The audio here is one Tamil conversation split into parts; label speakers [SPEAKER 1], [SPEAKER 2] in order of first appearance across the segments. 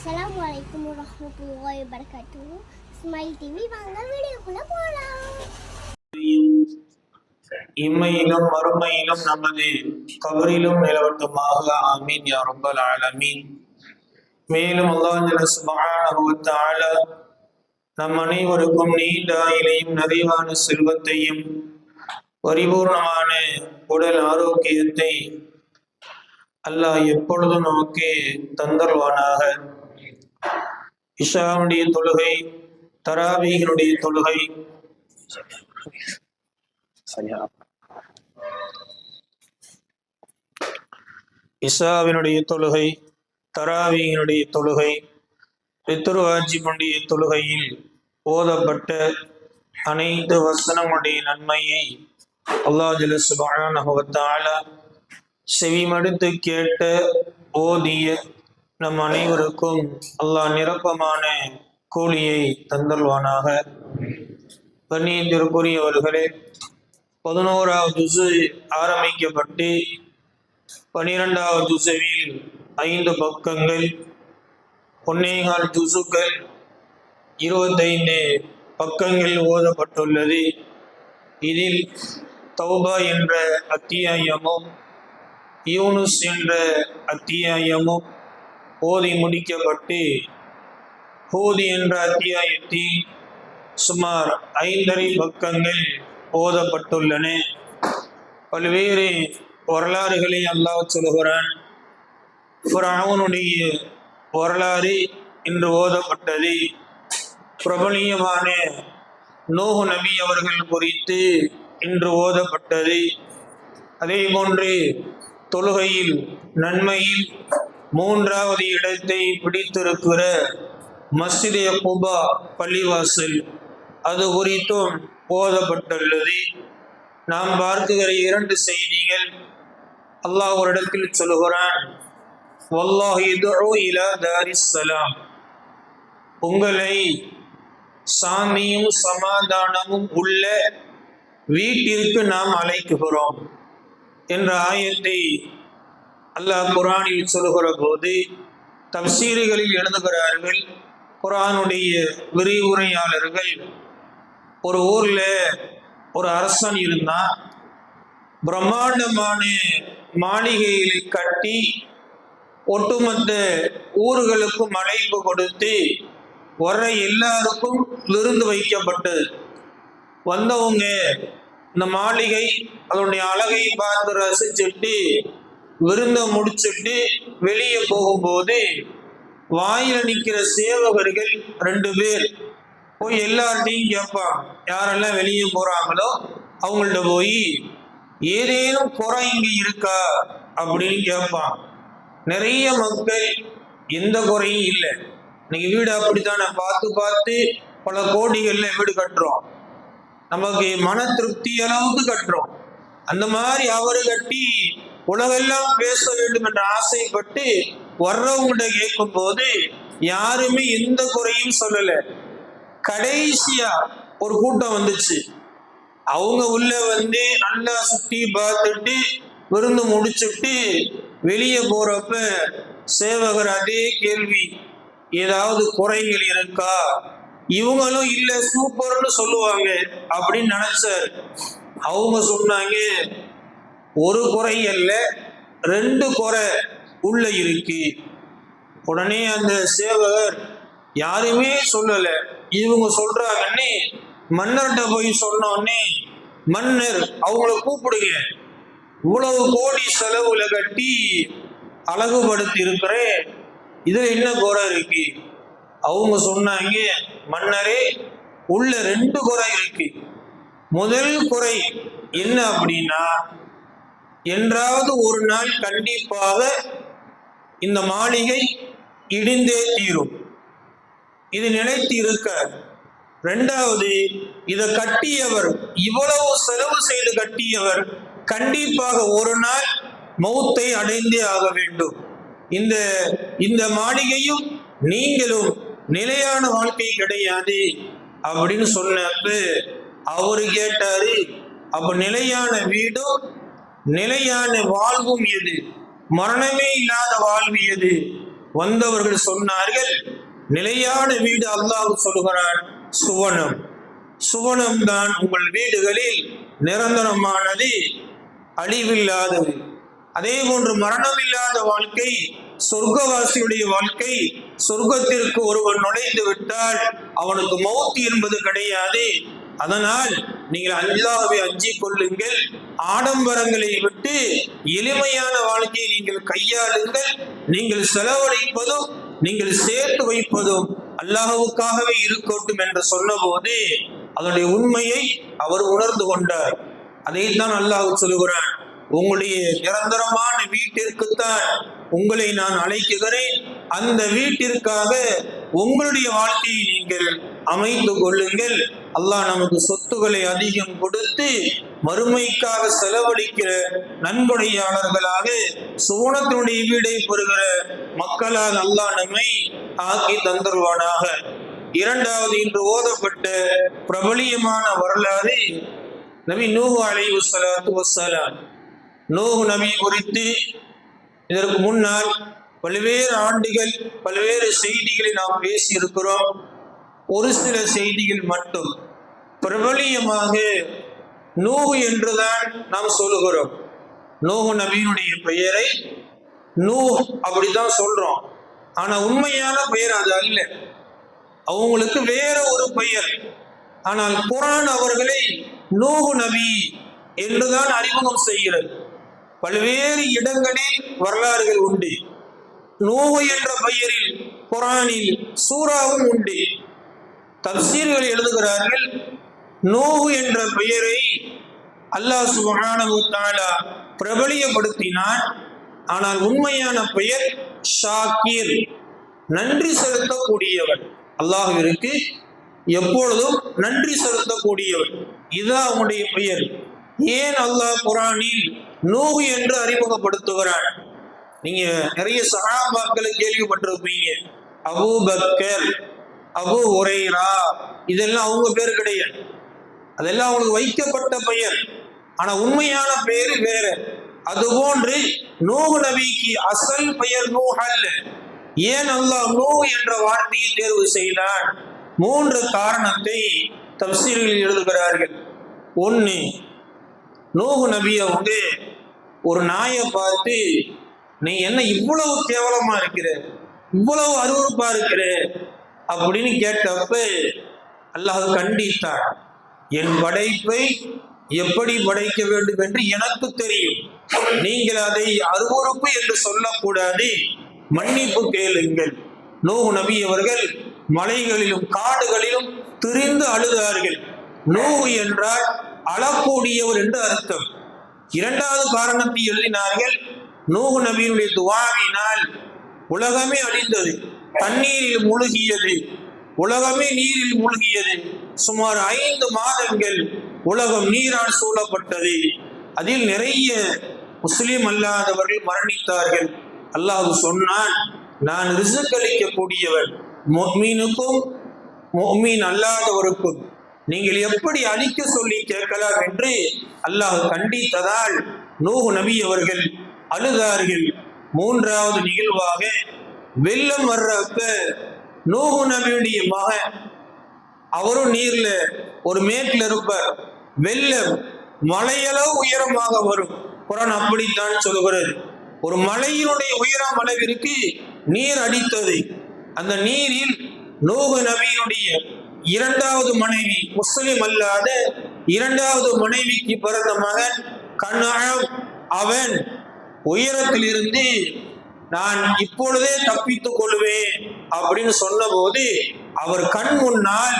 [SPEAKER 1] அஸ்ஸலாமுஅலைக்கும் வரஹ்மத்துல்லாஹி வபரகாத்துஹு. ஸ்மைல் டிவி வாங்க வீடியோக்குள்ள போலாம்.
[SPEAKER 2] இம்மையிலும் மறுமையிலும் நமது கபரிலும் நிலவட்டுமாக ஆமீன் யா ரப்பல் ஆலமீன். மேலும் அல்லாஹ் சுப்ஹானஹு வ தஆலா நம் அனைவருக்கும் நீண்ட ஆயுளையும் நிறைவான செல்வத்தையும் பரிபூர்ணமான உடல் ஆரோக்கியத்தை அல்லாஹ் எப்பொழுதும் நமக்கு தந்தருவானாக. இஷாவுடைய தொழுகை, தராவீஹினுடைய தொழுகை, இஷாவினுடைய தொழுகை, தராவீஹினுடைய தொழுகை, பித்ரு வாஜிபுடைய தொழுகையில் ஓதப்பட்ட அனைத்து வசனங்களுடைய நன்மையை அல்லாஹ் ஜல்ல சுப்ஹானஹு வ தஆலா செவிமடுத்து கேட்ட ஓதிய நம் அனைவருக்கும் அல்லாஹ் நிரப்பமான கூலியை தந்தல்வானாக. கண்ணியத்திற்குரியவர்களே, 11வது ஜுஸு ஆரம்பிக்கப்பட்டு 12வது ஜுஸுவில் 5 பக்கங்கள், 1.25 ஜுஸுக்கள், 25 பக்கங்கள் ஓதப்பட்டுள்ளது. இதில் தௌபா என்ற அத்தியாயமும் யூனுஸ் என்ற அத்தியாயமும் ஓதி முடிக்கப்பட்டு ஹூத் என்ற அத்தியாயத்தில் சுமார் 5.5 பக்கங்கள் ஓதப்பட்டுள்ளன. பல்வேறு வரலாறுகளை அல்லாஹ் சொல்கிறான். ஃபிரௌனுடைய வரலாறு இன்று ஓதப்பட்டது. பிரபலியமான நூஹ் நபி அவர்கள் குறித்து இன்று ஓதப்பட்டது. அதே போன்று தொழுகையில் நன்மையில் 3வது இடத்தை பிடித்திருக்கிற மஸ்ஜிதே குபா பள்ளிவாசல், அது குறித்தும் ஓதப்பட்டுள்ளது. நாம் பார்க்குகிற 2 செய்திகள். அல்லாஹ் ஒரு இடத்தில் சொல்லுகிறான், வல்லாஹி யதுஉ இலா தாரிஸ் ஸலாம், உங்களை சாந்தியும் சமாதானமும் உள்ள வீட்டிற்கு நாம் அழைக்குகிறோம் என்ற ஆயத்தை அல்லாஹ் குர்ஆனில் சொல்லுகிற போது தஃசீர்களில் எழுதுகிறார்கள், குர்ஆனுடைய விரிவுரையாளர்கள், ஒரு ஊர்ல ஒரு அரசன் இருந்தான். பிரம்மாண்டமான மாளிகைகளை கட்டி ஒட்டுமொத்த ஊர்களுக்கும் அழைப்பு கொடுத்து வர்ற எல்லாருக்கும் விருந்து வைக்கப்பட்டது. வந்தவங்க இந்த மாளிகை அதனுடைய அழகை பார்த்து ரசிச்சுட்டு விருந்தை முடிச்சுட்டு வெளியே போகும்போது வாயில நிற்கிற சேவகர்கள் 2 பேர் போய் எல்லார்ட்டையும் கேட்பான். யாரெல்லாம் வெளியே போறாங்களோ அவங்கள்ட்ட போய் ஏதேனும் குறை இங்க இருக்கா அப்படின்னு கேட்பான். நிறைய மக்கள் எந்த குறையும் இல்லை. இன்னைக்கு வீடு அப்படித்தானே, பார்த்து பார்த்து பல கோடிகள்ல வீடு கட்டுறோம், நமக்கு மன திருப்தி அளவுக்கு கட்டுறோம். அந்த மாதிரி அவரு கட்டி உலகெல்லாம் பேச வேண்டும் என்ற ஆசைப்பட்டு வர்றவங்கள்ட்ட கேட்கும் போது யாருமே எந்த குறையும் சொல்லல. கடைசியா ஒரு கூட்டம் வந்துச்சு. அவங்க உள்ள வந்து நல்லா சுத்தி பார்த்துட்டு விருந்து முடிச்சுட்டு வெளியே போறப்ப சேவகர் அதே கேள்வி, ஏதாவது குறைகள் இருக்கா? இவங்களும் இல்ல சூப்பர்னு சொல்லுவாங்க அப்படின்னு நினைச்சார். அவங்க சொன்னாங்க, ஒரு குறை அல்ல 2 குறை உள்ள இருக்கு. உடனே அந்த சேவகர் யாருமே சொல்லல, இவங்க சொல்றாங்கன்னு மன்னர்கிட்ட போய் சொன்னோடனே, மன்னர் அவங்கள கூப்பிடுங்க, இவ்வளவு கோடி செலவுல கட்டி அழகுபடுத்தி இருக்கிறேன், இதுல என்ன குறை இருக்கு? அவங்க சொன்னாங்க, மன்னரே உள்ள 2 குறை இருக்கு. முதல் குறை என்ன அப்படின்னா, என்றாவது ஒரு நாள் கண்டிப்பாக இந்த மாளிகை இடிந்தே தீரும், இது நிலைத்து இருக்காது. 2வது, இதை கட்டியவர், இவ்வளவு செலவு செய்து கட்டியவர் கண்டிப்பாக ஒரு நாள் மௌத்தை அடைந்தே ஆக வேண்டும். இந்த மாளிகையும் நீங்களும் நிலையான வாழ்க்கை கிடையாது அப்படின்னு சொன்னப்ப அவரு கேட்டாரு, அப்ப நிலையான வீடும் நிலையான வாழ்வும் எது? மரணமே இல்லாத வாழ்வு எது? வந்தவர்கள் சொன்னார்கள், நிலையான வீடு அல்லாஹ் சொல்கிறான் சுவனம். சுவனம் தான் உங்கள் வீடுகளில் நிரந்தரமானது, அழிவில்லாதது. அதே போன்று மரணமில்லாத வாழ்க்கை சொர்க்கவாசியுடைய வாழ்க்கை. சொர்க்கத்திற்கு ஒருவன் நுழைந்து விட்டால் அவனுக்கு மௌத் என்பது கிடையாது. அதனால் நீங்கள் அல்லாஹ்வை அஞ்சிக் கொள்ளுங்கள். ஆடம்பரங்களை விட்டு எளிமையான வாழ்க்கையை நீங்கள் கையாளுங்கள். நீங்கள் செலவழிப்பதும் நீங்கள் சேர்த்து வைப்பதும் அல்லாஹ்வுக்காகவே இருக்கட்டும் என்று சொன்னபோது அதனுடைய உண்மையை அவர் உணர்ந்து கொண்டார். அதைத்தான் அல்லாஹ் சொல்லுகிறான், உங்களுடைய நிரந்தரமான வீட்டிற்குத்தான் உங்களை நான் அழைக்குகிறேன். அந்த வீட்டிற்காக உங்களுடைய வாழ்க்கையை நீங்கள் அமைத்து கொள்ளுங்கள். அல்லாஹ் நமக்கு சொத்துக்களை அதிகம் கொடுத்து மறுமைக்காக செலவழிக்கிற நன்கொடையாளர்களாக சுவனத்தினுடைய வீடை பெறுகிற மக்களாக அல்லாஹ் நம்மை ஆக்கி தந்தருவானாக. இரண்டாவது, இன்று ஓதப்பட்ட பிரபலியமான வரலாறு நபி நூஹ் அலைஹிஸ்ஸலாத்து வஸ்ஸலாம். நூஹ் நபி குறித்து இதற்கு முன்னால் பல்வேறு ஆண்டுகள் பல்வேறு செய்திகளை நாம் பேசி இருக்கிறோம். ஒரு சில செய்திகள் மட்டும் பிரபலியமாக நூஹ் என்றுதான் நாம் சொல்லுகிறோம். நூஹ் நபியினுடைய பெயரை நூஹ் அப்படிதான் சொல்றோம். ஆனா உண்மையான பெயர் அது அல்ல, அவங்களுக்கு வேற ஒரு பெயர். ஆனால் குர்ஆன் அவர்களை நூஹ் நபி என்றுதான் அறிமுகம் செய்கிறது. பல்வேறு இடங்களில் வரலாறுகள் உண்டு. நூஹ் என்ற பெயரில் குர்ஆனில் சூறாவும் உண்டு. தஃசீர்கள் எழுதுகிறார்கள், நூஹ் என்ற பெயரை அல்லாஹ் சுப்ஹானஹு வ தஆலா பிரபலியப்படுத்தினான். ஆனால் உண்மையான பெயர் ஷாக்கிர், நன்றி செலுத்தக்கூடியவன். அல்லாஹ்விற்கு எப்பொழுதும் நன்றி செலுத்தக்கூடியவன், இதுதான் அவனுடைய பெயர். ஏன் அல்லாஹ் குர்ஆனில் நூஹ் என்று அறிமுகப்படுத்துகிறான்? நீங்க நிறைய சஹாபாக்களை கேள்விப்பட்டிருப்பீங்க. அபூபக்கர், அபூ ஹுரைரா, இதெல்லாம் அவங்க பேர் கிடையாது, அதெல்லாம் அவங்களுக்கு வைக்கப்பட்ட பெயர். ஆனா உண்மையான பெயர் வேற. அதுபோன்று நூஹ் நபிக்கு அசல் பெயர் நூஹ் அல்ல. ஏன் அல்லாஹ் நூஹ் என்ற வார்த்தையை தேர்வு செய்தான்? 3 காரணத்தை தஃசீரில் எழுதுகிறார்கள். ஒன்று, நூஹ் நபி அவங்க ஒரு நாயை பார்த்து, நீ என்ன இவ்வளவு கேவலமா இருக்கிற, இவ்வளவு அருவருப்பா இருக்கிற அப்படின்னு கேட்டப்ப அல்லாஹ் கண்டித்தார். என் படைப்பை எப்படி படைக்க வேண்டும் என்று எனக்கு தெரியும், நீங்கள் அதை அருவருப்பு என்று சொல்லக்கூடாது, மன்னிப்பு கேளுங்கள். நூஹ் நபி அவர்கள் மலைகளிலும் காடுகளிலும் திரிந்து அழுதார்கள். நூஹ் என்றால் அழக்கூடியவர் என்று அர்த்தம். இரண்டாவது காரணத்தை எழுதினார்கள், நூஹ் நபியினுடைய துஆவினால் உலகமே அழிந்தது, தண்ணீரில் மூழ்கியது, உலகமே நீரில் மூழ்கியது. சுமார் 5 மாதங்கள் உலகம் நீரால் சூழப்பட்டது. அதில் நிறைய முஸ்லிம் அல்லாதவர்கள் மரணித்தார்கள். அல்லாஹ் சொன்னான், நான் ரிஸ்க் அளிக்கக்கூடியவர், முஃமினுக்கும் முஃமின் அல்லாதவருக்கும் நீங்கள் எப்படி அழிக்க சொல்லி கேட்கலாம் என்று அல்லாஹ் கண்டித்ததால் நூஹ் நபி அவர்கள் அழுதார்கள். மூன்றாவது நிகழ்வாக வெள்ளம் வர்றப்ப நூஹ் நபியுடைய மகன், அவரும் நீர்ல ஒரு மேட்டில் இருப்பார். வெள்ளம் மலையளவு உயரமாக வரும். குர்ஆன் அப்படித்தான் சொல்கிறது. ஒரு மலையினுடைய உயரம் அளவிற்கு நீர் அடித்தது. அந்த நீரில் நூஹ் நபியினுடைய 2வது மனைவி, முஸ்லிம் அல்லாத 2வது மனைவிக்கு பிறந்த மகன் கன்ஆன், அவன் உயரத்தில் இருந்து நான் இப்பொழுதே தப்பித்துக் கொள்வேன் அப்படின்னு சொன்னபோது அவர் கண் முன்னால்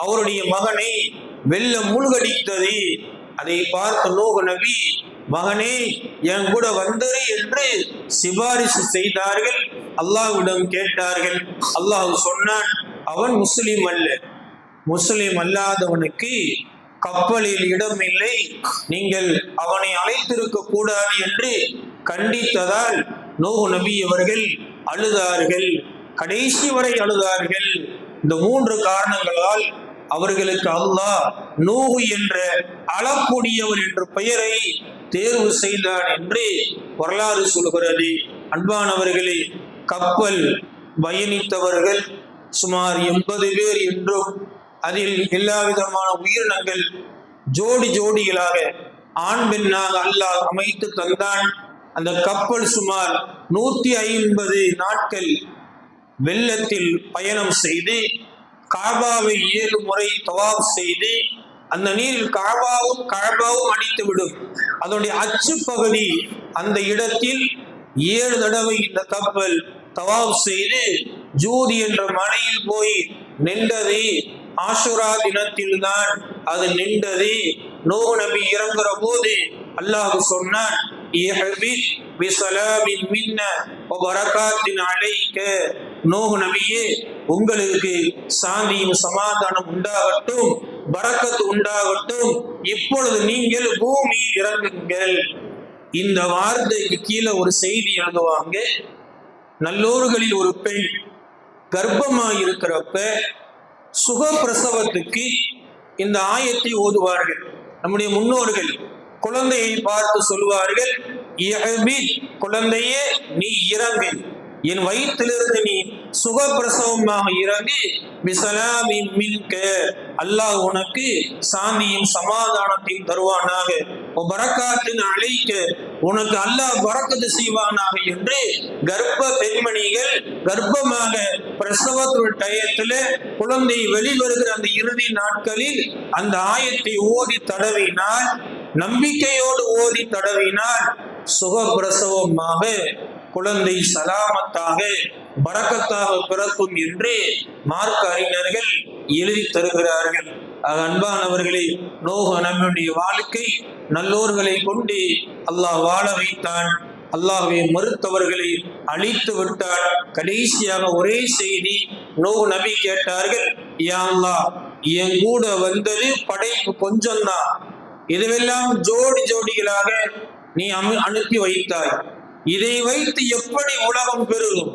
[SPEAKER 2] அவருடைய மகனை வெள்ளம் மூழ்கடித்தது. அதை பார்த்த நூஹ் நபி, மகனே என் கூட வந்துரு என்று சிபாரிசு செய்தார்கள். அல்லாஹ்விடம் கேட்டார்கள். அல்லாஹ் சொன்னான், அவன் முஸ்லிம் அல்ல, முஸ்லிம் அல்லாதவனுக்கு கப்பலில் இடம் இல்லை, நீங்கள் அவனை அழைத்திருக்க கூடாது என்று கண்டித்ததால் நூஹ் நபி அவர்கள் அழுதார்கள், கடைசி வரை அழுதார்கள். இந்த 3 காரணங்களால் அவர்களுக்கு அல்லாஹ் நூஹ் என்ற அழக்கூடியவர் என்ற பெயரை தேர்வு செய்தான் என்று வரலாறு சொல்கிறது. அன்பானவர்களே, கப்பல் பயணித்தவர்கள் சுமார் 80 பேர் என்றும் அதில் எல்லா விதமான உயிரினங்கள் ஜோடி ஜோடிகளாக ஆண் பெண்ணாக அல்லாஹ் அமைத்து தந்தான். அந்த கப்பல் சுமார் 150 நாட்கள் வெள்ளத்தில் பயணம் செய்து காபாவை 7 முறை தவாப் செய்து அந்த நீரில் காபாவும் அடித்துவிடும். அதனுடைய அச்சு பகுதி அந்த இடத்தில் 7 தடவை இந்த கப்பல் தவாப் செய்து ஜூதி என்ற மலையில் போய் நின்றது. ஆஷுரா தினத்தில் தான் அது நின்றது. நூஹ் நபி இறங்குற போது அல்லாஹ் சொன்னான், நூஹ் நபியே, உங்களுக்கு சாந்தியும் சமாதானம் உண்டாகட்டும், பரக்கத்து உண்டாகட்டும், இப்பொழுது நீங்கள் பூமியில் இறங்குங்கள். இந்த வார்த்தைக்கு கீழே ஒரு செய்தி எழுதுவாங்க. நல்லோர்களில் ஒரு பெண் கர்ப்பமாயிருக்கிறப்ப சுகப்பிரசவத்துக்கு இந்த ஆயத்தை ஓதுவார்கள். நம்முடைய முன்னோர்கள் குழந்தையை பார்த்து சொல்வார்கள், குழந்தையே நீ இறங்கு, என் வயிற்றிலிருந்து நீ சுகப்பிரசவமாக இறங்கி, பிசலாமின் மின்க, அல்லாஹ் உனக்கு சாந்தியும் சமாதானத்தையும் தருவானாக, பரக்காத்தின் அழைக்க, உனக்கு அல்லாஹ் பரக்கத்து செய்வானாக என்று கர்ப்ப பெண்மணிகள் கர்ப்பமாக பிரசவத்துடைய டயத்துல குழந்தை வெளிவருகிற அந்த இறுதி நாட்களில் அந்த ஆயத்தை ஓதி தடவினால், நம்பிக்கையோடு ஓதி தடவினால் சுகப்பிரசவமாக குழந்தை சலாமத்தாக பரக்கத்தாக பிறக்கும் என்று மார்க்க அறிஞர்கள் எழுதி தருகிறார்கள். அன்பானவர்களே, நூஹ் நபியுடைய வாழ்க்கை நல்லோர்களை கொண்டு அல்லாஹ் வாழ வைத்தான். அல்லாஹ்வை மறுத்தவர்களை அழித்து விட்டார். கடைசியாக ஒரே செய்தி, நூஹ் நபி கேட்டார்கள், யா அல்லாஹ், என் கூட வந்தது படைப்பு கொஞ்சம்தான், இதுவெல்லாம் ஜோடி ஜோடிகளாக நீ அனுப்பி வைத்தாய், இதை வைத்து எப்படி உலகம் பெருகும்?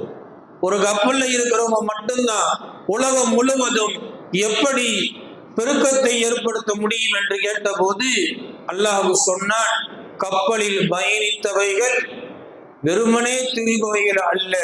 [SPEAKER 2] ஒரு கப்பல்ல இருக்கிறவங்க மட்டும்தான் உலகம் முழுவதும் எப்படி பெருக்கத்தை ஏற்படுத்த முடியும் என்று கேட்டபோது அல்லாஹ் சொன்னான், கப்பலில் பயணித்தவைகள் வெறுமனே திரிபவைகள் அல்ல,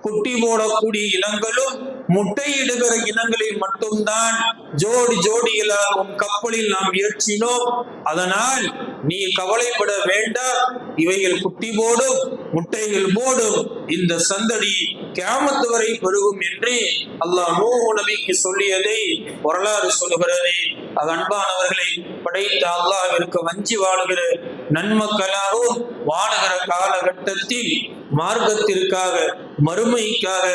[SPEAKER 2] குட்டி போடக்கூடிய இனங்களும் முட்டையிடுகிற இனங்களை மட்டும்தான் ஜோடி ஜோடிகளாகவும் கப்பலில் நாம் ஏற்றினோம். அதனால் நீ கவலைப்பட வேண்டாம், இவைகள் குட்டி போடும், முட்டைகள் போடும், இந்த சந்தடி கியாமத்து வரை பெருகும் என்று அல்லாஹ் நூஹ் நபிக்கு சொல்லியதை வரலாறு சொல்கிறது. அது அன்பானவர்களை, படைத்த அல்லாஹ்விற்கு வஞ்சி வாழுகிற நன்மக்களாகவும் வாழுகிற காலகட்டத்தில் மார்க்கத்திற்காக மறுமைக்காக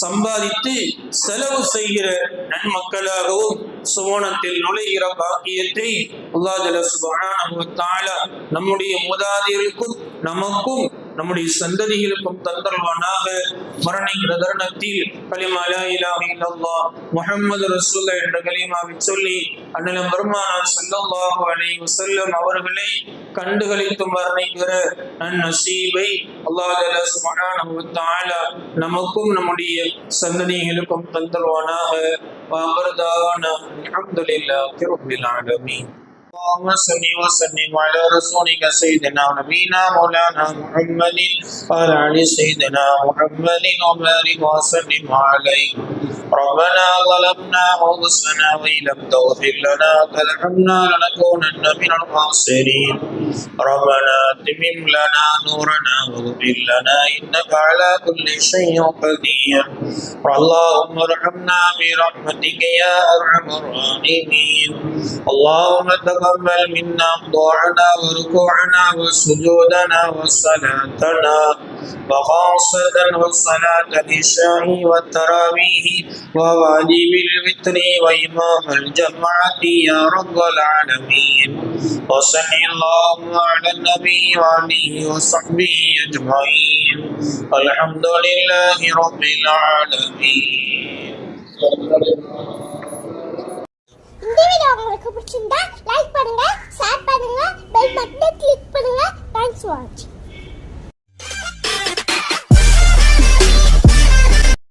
[SPEAKER 2] சம்பாதித்து செலவு செய்கிற நன்மக்களாகவும் சுவனத்தில் நுழைகிற பாக்கியத்தை அல்லாஹ் ஜல்ல சுப்ஹானஹு வ தஆலா நம்முடைய மூதாதையர்களுக்கும் நமக்கும் நம்முடைய சந்ததிகளுக்கும் தந்தல்வானாக. மரணிக்கிற தருணத்தில் கலிமா லா இலாஹ இல்லல்லாஹ் முஹம்மது ரசூலுல்லாஹ் என்ற கலிமாவை சொல்லி அண்ணலம் பெருமானார் ஸல்லல்லாஹு அலைஹி வஸல்லம் அவர்களை கண்டுகளித்து மரணிக்கிற நன்னசீபை அல்லாஹ் ஜல்ல சுப்ஹானஹு வ தஆலா நமக்கும் நம்முடைய சந்ததிகளுக்கும் தந்தல்வானாக. வாபரதானா அல்ஹம்துலில்லாஹி ரப்பில் ஆலமீன். اللهم صل وسلم على رسولك سيدنا ونبينا مولانا محمد وعلى ال سيدنا محمد وبارك وسلم عليه. ربنا ظلمنا انفسنا وان لم تغفر لنا وترحمنا لنكونن من الخاسرين. ربنا اتمم لنا نورنا واغفر لنا انك على كل شيء قدير. اللهم ارحمنا برحمتك يا ارحم الراحمين. اللهم تقبل منا ضاعنا وركوعنا وسجودنا وصلاتنا، وخاصة والصلاة العشاء والتراويح وواجب الوتر وإمام الجماعة يا رب العالمين. وصل اللهم على النبي وآله وصحبه أجمعين. الحمد لله رب العالمين.
[SPEAKER 1] இந்த வீடியோ உங்களுக்கு பிடிச்சிருந்தா